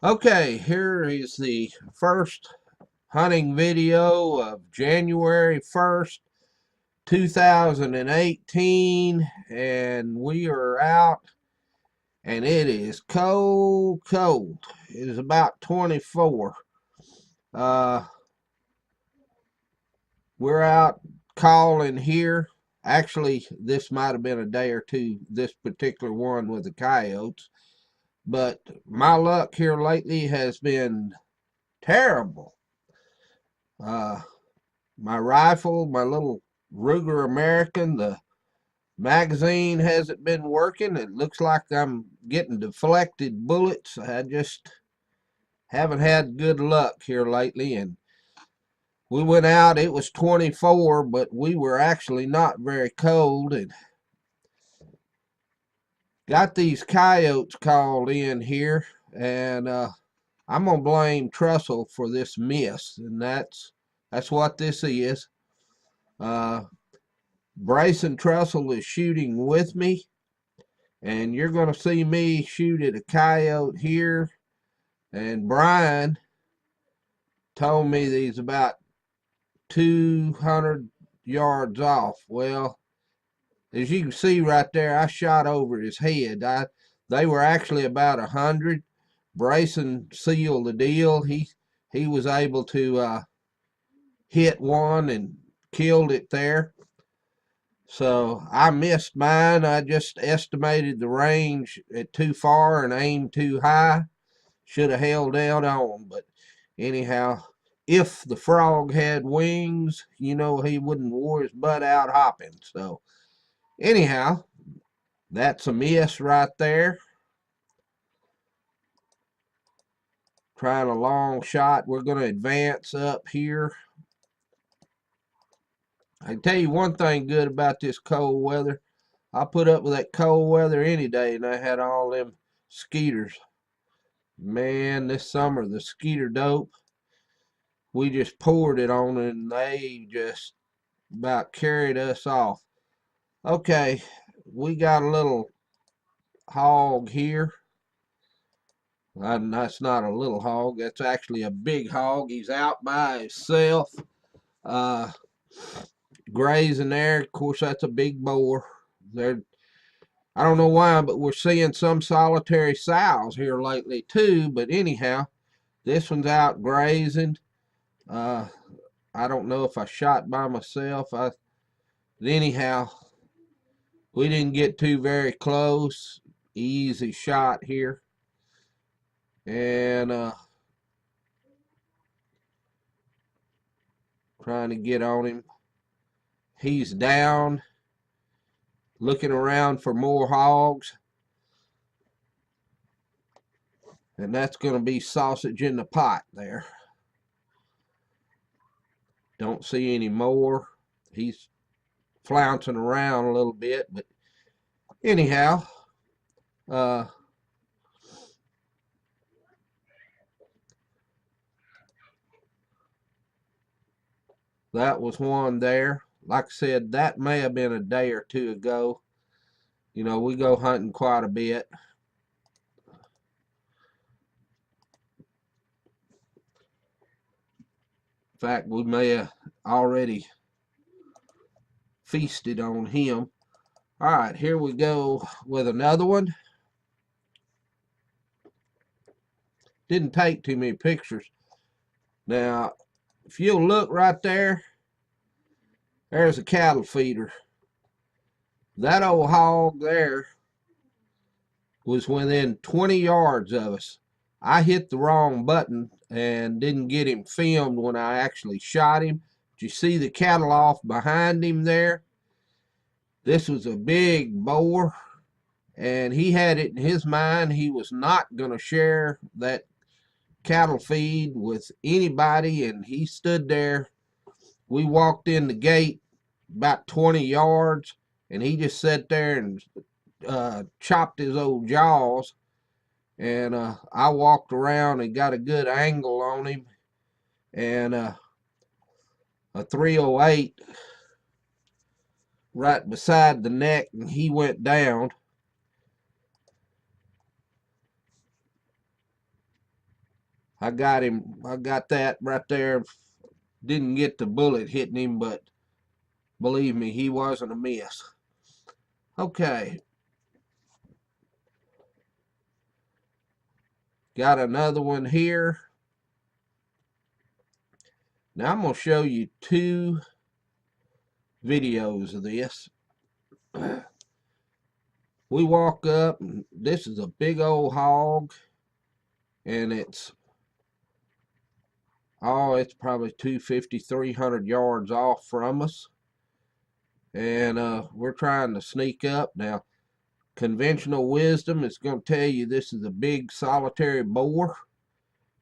Okay, here is the first hunting video of January 1st, 2018, and we are out, and it is cold, cold. It is about 24. Uh, we're out calling here. Actually, this might have been a day or two, this particular one with the coyotes, but my luck here lately has been terrible. Uh, my rifle, my little Ruger American, the magazine hasn't been working. It looks like I'm getting deflected bullets. I just haven't had good luck here lately. And we went out, it was 24, but we were actually not very cold. And got these coyotes called in here. And I'm going to blame Trussell for this miss. And that's what this is. Uh, Bryson Trussell is shooting with me, and you're going to see me shoot at a coyote here. And Brian told me that he's about 200 yards off. Well, as you can see right there, I shot over his head. They were actually about 100. Bryson sealed the deal. He was able to hit one and killed it there. So I missed mine. I just estimated the range at too far and aimed too high. Should have held down on. But anyhow, if the frog had wings, you know, he wouldn't wore his butt out hopping. So anyhow, that's a miss right there. Trying a long shot. We're going to advance up here. I can tell you one thing good about this cold weather. I put up with that cold weather any day, and I had all them skeeters. Man, this summer, the skeeter dope, we just poured it on, and they just about carried us off. Okay, we got a little hog here. That's not a little hog. That's actually a big hog. He's out by himself, uh, grazing there. Of course, that's a big boar. They're I don't know why, but we're seeing some solitary sows here lately too. But anyhow, this one's out grazing. Uh, I don't know if I shot by myself. Anyhow, we didn't get too very close. Easy shot here. And trying to get on him. He's down, looking around for more hogs. And that's going to be sausage in the pot there. Don't see any more. He's flouncing around a little bit, but anyhow, that was one there. Like I said, that may have been a day or two ago. You know, we go hunting quite a bit. In fact, we may have already feasted on him. All right, here we go with another one. Didn't take too many pictures. Now, if you'll look right there, there's a cattle feeder. That old hog there was within 20 yards of us. I hit the wrong button and didn't get him filmed when I actually shot him. Did you see the cattle off behind him there? This was a big boar, and he had it in his mind he was not going to share that cattle feed with anybody, and he stood there. We walked in the gate about 20 yards, and he just sat there and chopped his old jaws. And I walked around and got a good angle on him, and a 308 right beside the neck, and he went down. I got him. I got that right there. Didn't get the bullet hitting him, but believe me, he wasn't a miss. Okay. Got another one here. Now I'm going to show you two videos of this. We walk up, and this is a big old hog, and it's probably 250, 300 yards off from us. And we're trying to sneak up. Now, conventional wisdom is going to tell you this is a big solitary boar.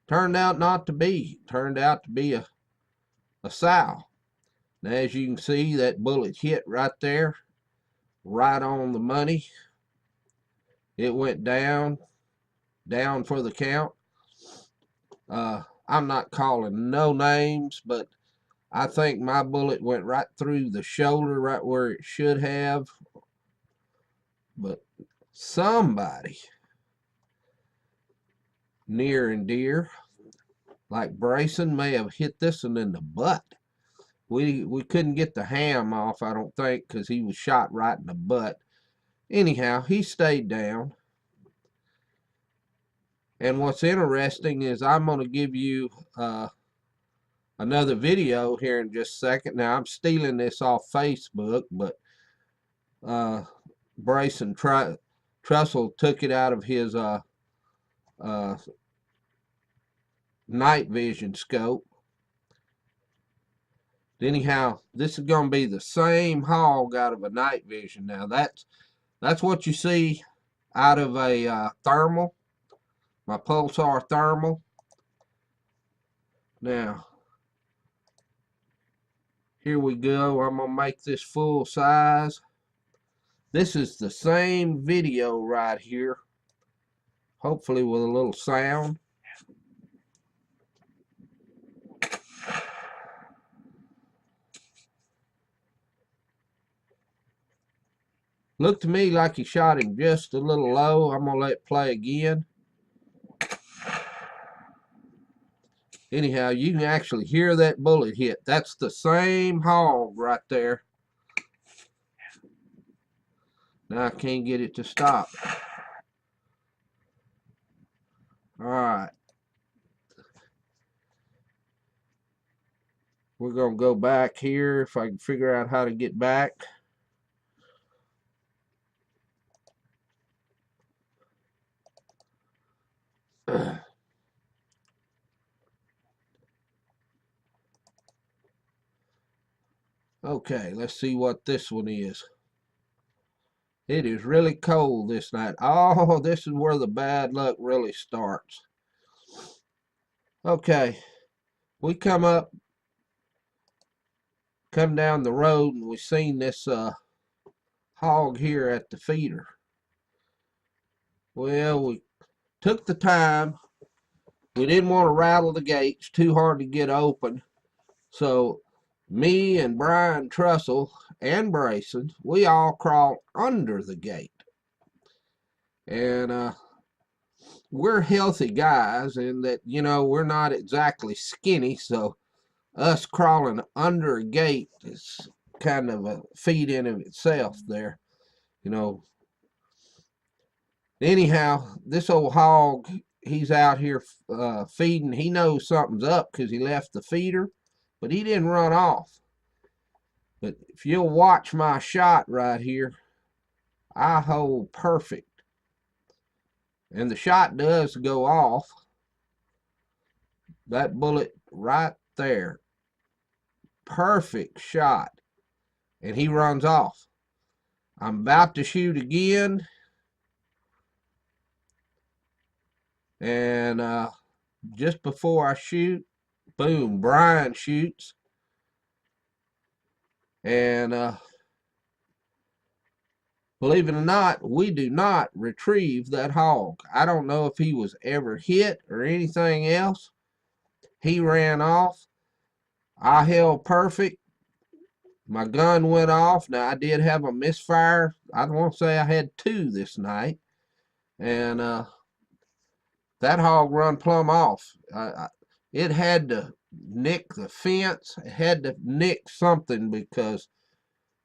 Turned out not to be. Turned out to be a sow. Now, as you can see, that bullet hit right there, right on the money. It went down for the count. I'm not calling no names, but I think my bullet went right through the shoulder, right where it should have. But somebody near and dear, like Brayson, may have hit this one in the butt. We couldn't get the ham off, I don't think, because he was shot right in the butt. Anyhow, he stayed down. And what's interesting is I'm going to give you another video here in just a second. Now, I'm stealing this off Facebook, but Brayson Trussell took it out of his night vision scope. Anyhow, this is going to be the same hog out of a night vision. Now, that's what you see out of a thermal, my Pulsar thermal. Now, here we go. I'm going to make this full size. This is the same video right here, hopefully with a little sound. Looked to me like he shot him just a little low. I'm going to let it play again. Anyhow, you can actually hear that bullet hit. That's the same hog right there. Now I can't get it to stop. All right. We're going to go back here if I can figure out how to get back. Okay, let's see what this one is. It is really cold this night. Oh, this is where the bad luck really starts. Okay, we come down the road, and we seen this hog here at the feeder. Well, we took the time. We didn't want to rattle the gates, too hard to get open. So me and Brian Trussell and Brayson, we all crawled under the gate. And we're healthy guys, and that, you know, we're not exactly skinny, so us crawling under a gate is kind of a feat in of itself there, you know. Anyhow, this old hog, he's out here feeding. He knows something's up because he left the feeder, but he didn't run off. But if you'll watch my shot right here, I hold perfect. And the shot does go off. That bullet right there. Perfect shot. And he runs off. I'm about to shoot again. And just before I shoot, boom, Brian shoots. And believe it or not, we do not retrieve that hog. I don't know if he was ever hit or anything else. He ran off. I held perfect. My gun went off. Now, I did have a misfire. I want to say I had 2 this night. And That hog run plumb off. It had to nick the fence. It had to nick something because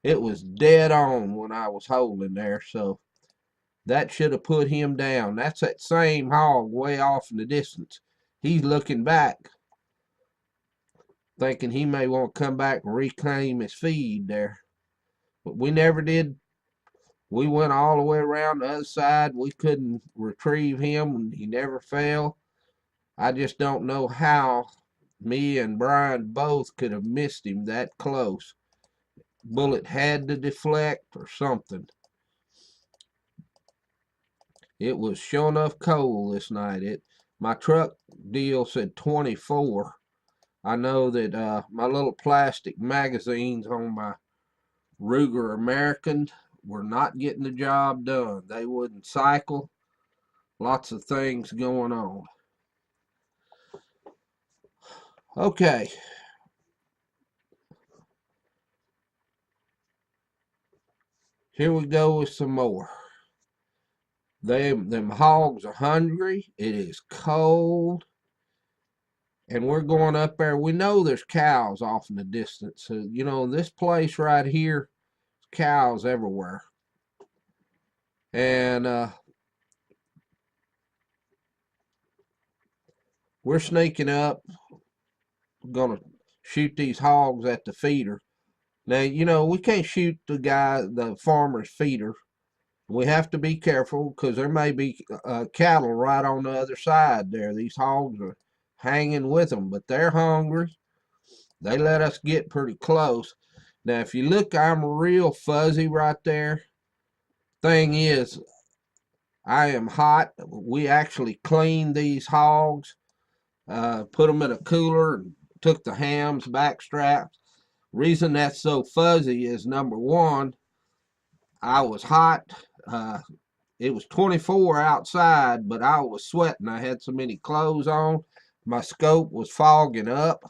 it was dead on when I was holding there. So that should have put him down. That's that same hog way off in the distance. He's looking back, thinking he may want to come back and reclaim his feed there. But we never did. We went all the way around the other side. We couldn't retrieve him, and he never fell. I just don't know how me and Brian both could have missed him that close. Bullet had to deflect or something. It was sure enough cold this night. My truck deal said 24. I know that my little plastic magazines on my Ruger American were not getting the job done. They wouldn't cycle. Lots of things going on. Okay. Here we go with some more. Them hogs are hungry. It is cold. And we're going up there. We know there's cows off in the distance. So, you know, this place right here, cows everywhere. And we're sneaking up. We're going to shoot these hogs at the feeder. Now, you know, we can't shoot the farmer's feeder. We have to be careful because there may be cattle right on the other side there. These hogs are hanging with them, but they're hungry. They let us get pretty close. Now, if you look, I'm real fuzzy right there. Thing is, I am hot. We actually cleaned these hogs, put them in a cooler, and took the hams, back straps. Reason that's so fuzzy is, number one, I was hot. It was 24 outside, but I was sweating. I had so many clothes on. My scope was fogging up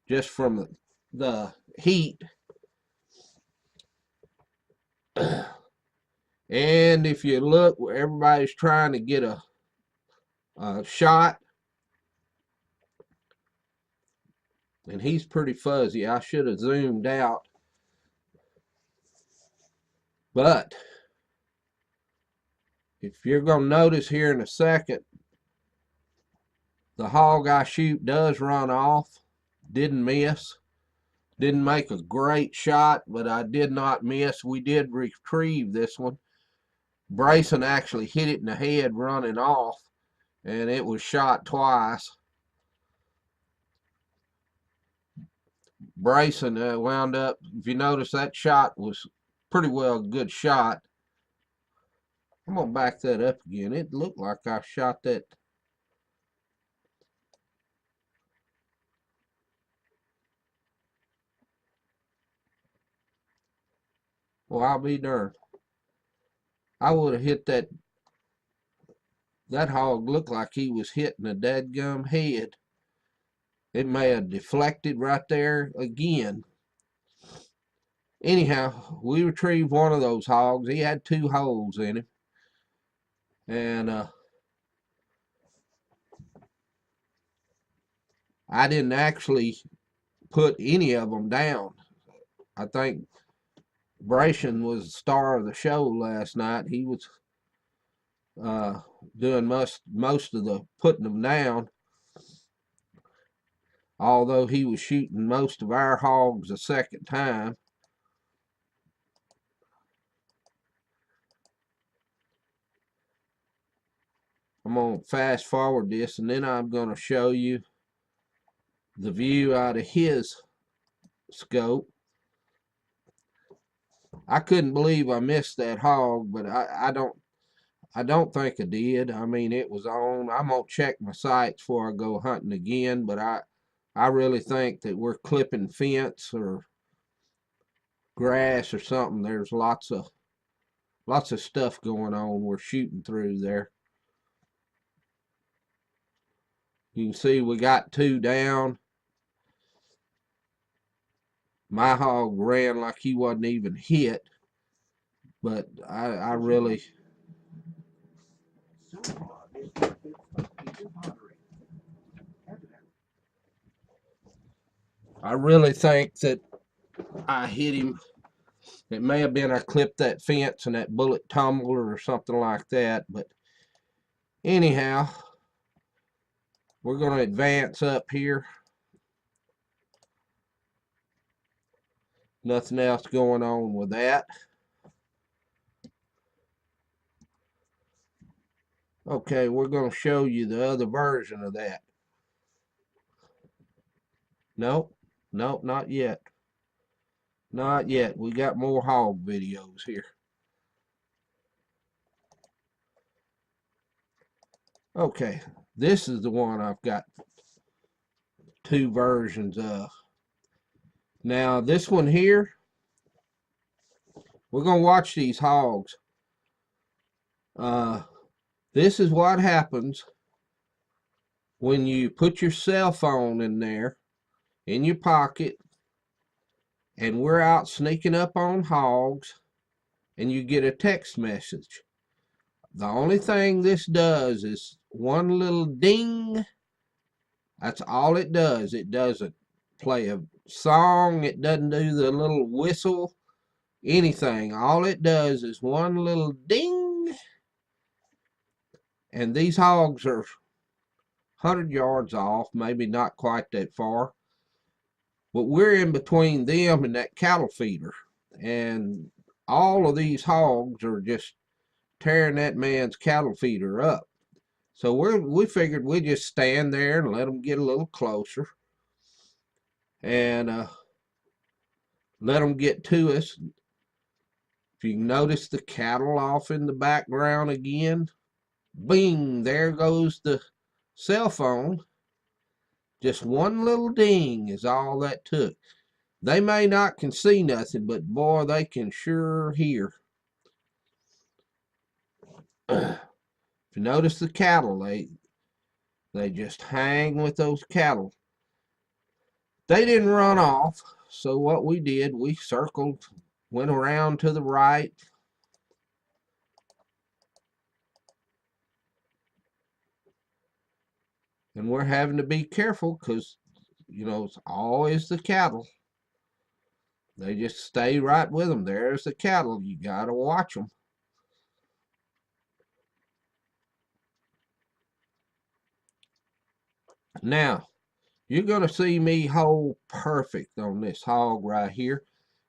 just from the heat. And if you look, everybody's trying to get a shot. And he's pretty fuzzy. I should have zoomed out. But if you're going to notice here in a second, the hog I shoot does run off. Didn't miss. Didn't make a great shot, but I did not miss. We did retrieve this one. Brayson actually hit it in the head running off, and it was shot twice. Brayson wound up, if you notice, that shot was pretty well a good shot. I'm going to back that up again. It looked like I shot that. Well, I'll be darned. I would have hit that. That hog looked like he was hitting a dadgum head. It may have deflected right there again. Anyhow, we retrieved one of those hogs. He had 2 holes in him. And I didn't actually put any of them down. I think Brayson was the star of the show last night. He was doing most of the putting them down, although he was shooting most of our hogs a second time. I'm going to fast forward this, and then I'm going to show you the view out of his scope. I couldn't believe I missed that hog, but I don't think I did. I mean, it was on. I'm gonna check my sights before I go hunting again, but I really think that we're clipping fence or grass or something. There's lots of stuff going on. We're shooting through there. You can see we got 2 down. My hog ran like he wasn't even hit, but I really. I really think that I hit him. It may have been I clipped that fence and that bullet tumbled or something like that, but anyhow, we're going to advance up here. Nothing else going on with that. Okay, we're going to show you the other version of that. Nope, nope, not yet. Not yet. We got more hog videos here. Okay, this is the one I've got two versions of. Now, this one here, we're going to watch these hogs. This is what happens when you put your cell phone in there, in your pocket, and we're out sneaking up on hogs, and you get a text message. The only thing this does is one little ding. That's all it does. It doesn't play a song. It doesn't do the little whistle, anything. All it does is one little ding. And these hogs are 100 yards off, maybe not quite that far. But we're in between them and that cattle feeder. And all of these hogs are just tearing that man's cattle feeder up. So we figured we'd just stand there and let them get a little closer. And let them get to us. If you notice the cattle off in the background again, bing, there goes the cell phone. Just one little ding is all that took. They may not can see nothing, but boy, they can sure hear. If you notice the cattle, they just hang with those cattle. They didn't run off, so what we did, we circled, went around to the right. And we're having to be careful because, you know, it's always the cattle. They just stay right with them. There's the cattle. You got to watch them. Now, you're going to see me hold perfect on this hog right here.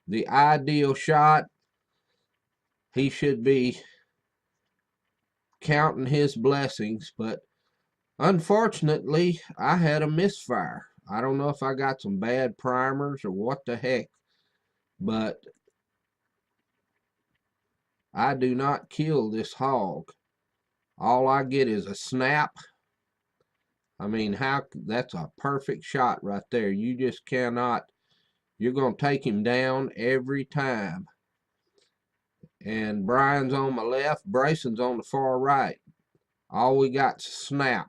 The ideal shot, he should be counting his blessings, but unfortunately, I had a misfire. I don't know if I got some bad primers or what the heck, but I do not kill this hog. All I get is a snap. I mean, that's a perfect shot right there. You just cannot, you're going to take him down every time. And Brian's on my left, Brayson's on the far right. All we got's snap.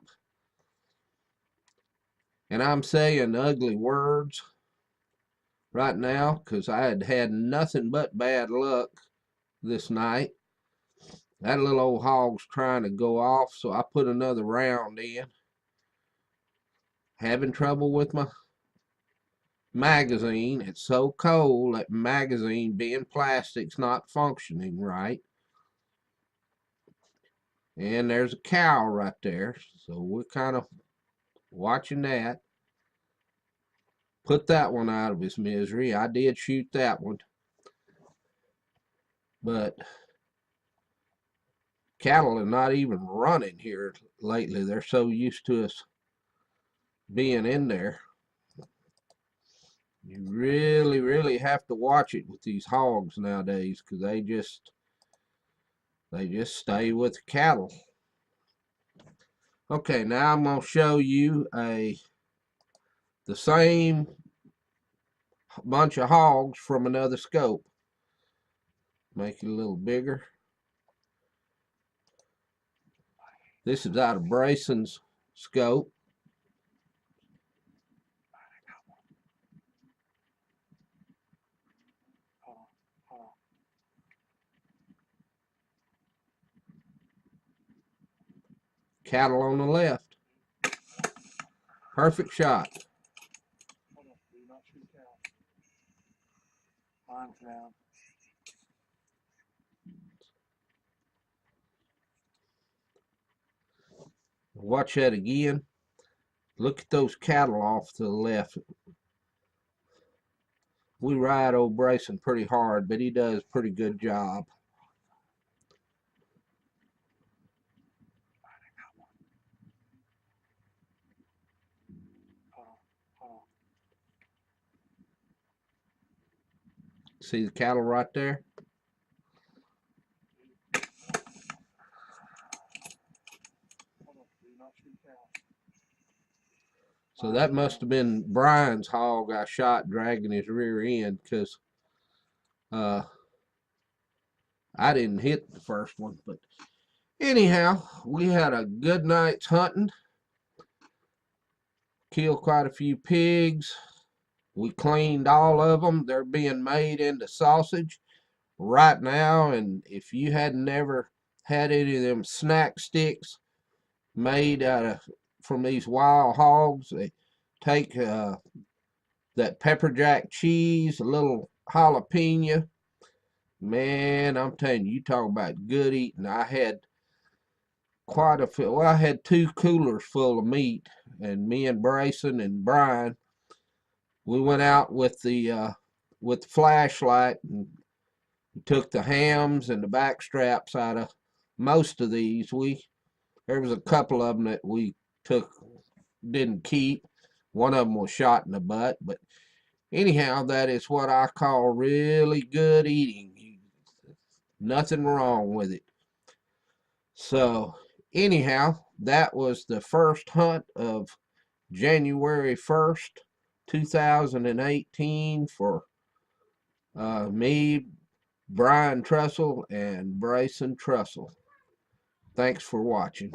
And I'm saying ugly words right now because I had had nothing but bad luck this night. That little old hog's trying to go off, so I put another round in. Having trouble with my magazine. It's so cold, that magazine being plastic's not functioning right. And there's a cow right there, so we're kind of watching that. Put that one out of his misery. I did shoot that one. But cattle are not even running here lately. They're so used to us being in there. You really, really have to watch it with these hogs nowadays because they just stay with the cattle. Okay, now I'm going to show you the same bunch of hogs from another scope. Make it a little bigger. This is out of Brayson's scope. Cattle on the left. Perfect shot. Hold on, do not shoot the cow. Mine's down. Watch that again. Look at those cattle off to the left. We ride old Bryson pretty hard, but he does a pretty good job. Hold on. See the cattle right there? Hold on, do not shoot the cow. So that must have been Brian's hog I shot dragging his rear end, because I didn't hit the first one. But anyhow, we had a good night's hunting. Killed quite a few pigs. We cleaned all of them. They're being made into sausage right now. And if you had never had any of them snack sticks made from these wild hogs, they take that pepper jack cheese, a little jalapeno. Man, I'm telling you, you talk about good eating. I had quite a few. Well, I had 2 coolers full of meat, and me and Bryson and Brian, we went out with the flashlight and took the hams and the back straps out of most of these. There was a couple of them that we didn't keep. One of them was shot in the butt, but anyhow, that is what I call really good eating. Nothing wrong with it. So anyhow, that was the first hunt of January 1st, 2018 for me, Brian Trussell, and Bryson Trussell. Thanks for watching.